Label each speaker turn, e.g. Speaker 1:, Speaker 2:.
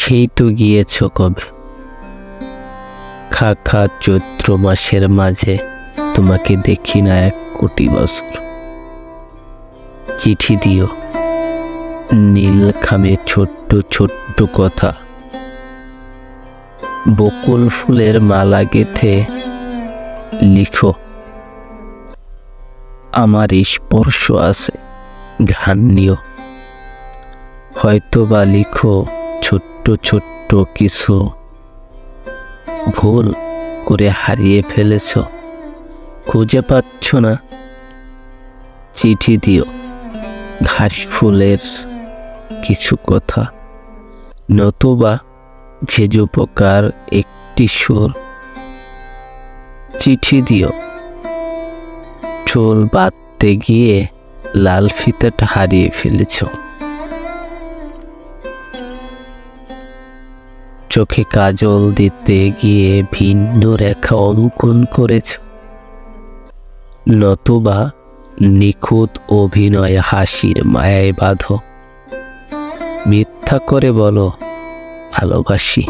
Speaker 1: সেই তো গিয়েছ কবে, খা খা চৈত্র মাসের মাঝে তোমাকে দেখি না 1,000,000,000 বছর। চিঠি দিও, নীল খামে ছোট্ট ছোট্ট কথা, বকুল ফুলের মালা গেথে লিখো, আমার স্পর্শ আছে ঘ্রাণ নিও। হয়তো বা লিখো ছোট্ট ছোট্ট কিছু ভুল করে হারিয়ে ফেলেছ, খুঁজে পাচ্ছ না। চিঠি দিও, ঘাস ফুলের কিছু কথা, নতুবা ঝেঁঝু পোকার একটি সুর। চিঠি দিও, চুল বাঁধতে গিয়ে লাল ফিতাটা হারিয়ে ফেলেছ, চোখে কাজল দিতে গিয়ে ভিন্ন রেখা অঙ্কন করেছ, নতুবা নিখুঁত অভিনয় হাসির মায়ায় বাঁধো। মিথ্যা করে বলো ভালোবাসি।